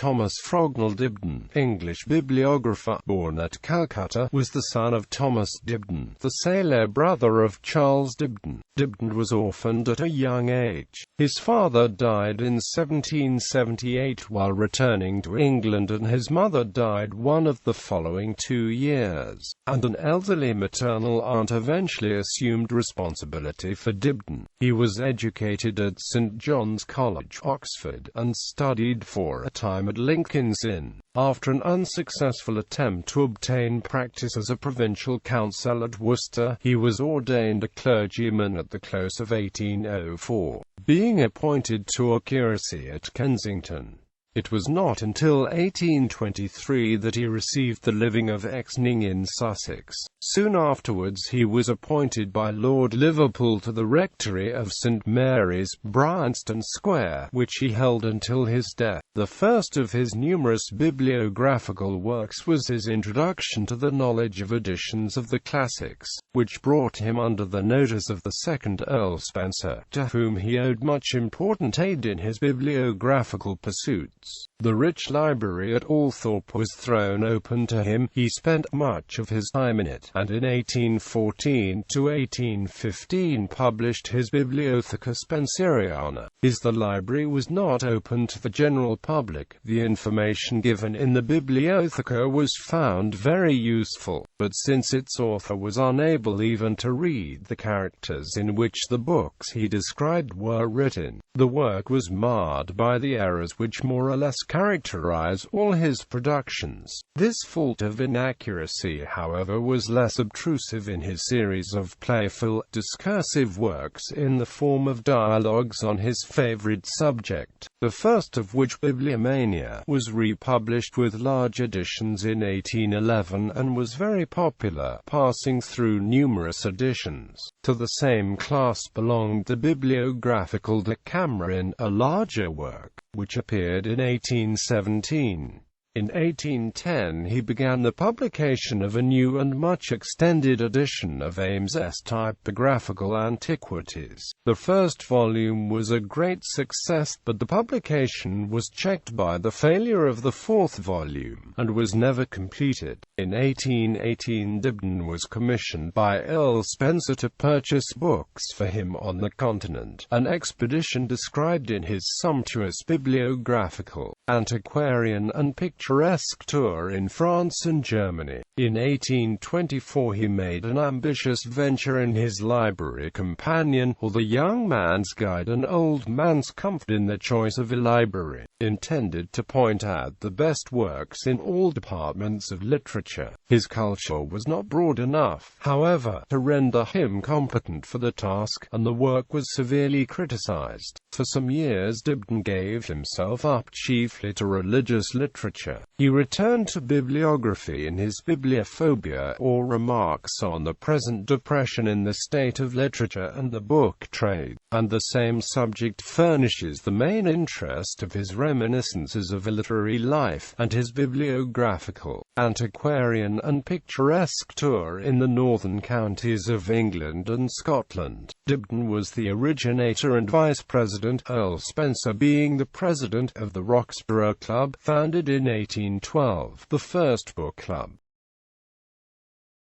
Thomas Frognall Dibdin, English bibliographer, born at Calcutta, was the son of Thomas Dibdin, the sailor brother of Charles Dibdin. Dibdin was orphaned at a young age. His father died in 1778 while returning to England, and his mother died one of the following 2 years, and an elderly maternal aunt eventually assumed responsibility for Dibdin. He was educated at St. John's College, Oxford, and studied for a time at Lincoln's Inn. After an unsuccessful attempt to obtain practice as a provincial council at Worcester, he was ordained a clergyman at the close of 1804, being appointed to a curacy at Kensington. It was not until 1823 that he received the living of Exning in Sussex. Soon afterwards he was appointed by Lord Liverpool to the rectory of St Mary's, Bryanston Square, which he held until his death. The first of his numerous bibliographical works was his Introduction to the Knowledge of Editions of the Classics, which brought him under the notice of the second Earl Spencer, to whom he owed much important aid in his bibliographical pursuits. The rich library at Althorpe was thrown open to him. He spent much of his time in it, and in 1814 to 1815 published his Bibliotheca Spenseriana. The library was not open to the general public. The information given in the Bibliotheca was found very useful, but since its author was unable even to read the characters in which the books he described were written, the work was marred by the errors which more or less characterize all his productions. This fault of inaccuracy, however, was less obtrusive in his series of playful, discursive works in the form of dialogues on his favorite subject, the first of which, Bibliomania, was republished with large editions in 1811 and was very popular, passing through numerous editions. To the same class belonged the bibliographical Decameron, a larger work, which appeared in 1817. In 1810 he began the publication of a new and much extended edition of Ames's Typographical Antiquities. The first volume was a great success, but the publication was checked by the failure of the fourth volume, and was never completed. In 1818 Dibdin was commissioned by Earl Spencer to purchase books for him on the continent, an expedition described in his sumptuous bibliographical, antiquarian and picturesque tour in France and Germany. In 1824 he made an ambitious venture in his library companion, or The Young Man's Guide, an old man's comfort in the choice of a library, intended to point out the best works in all departments of literature. His culture was not broad enough, however, to render him competent for the task, and the work was severely criticized. For some years Dibdin gave himself up chiefly to religious literature. He returned to bibliography in his Bibliophobia, or Remarks on the Present Depression in the State of Literature and the Book Trade, and the same subject furnishes the main interest of his Reminiscences of a Literary Life, and his bibliographical, antiquarian and picturesque tour in the northern counties of England and Scotland. Dibdin was the originator and vice-president, Earl Spencer being the president of the Roxburgh Club, founded in 1812, the first book club.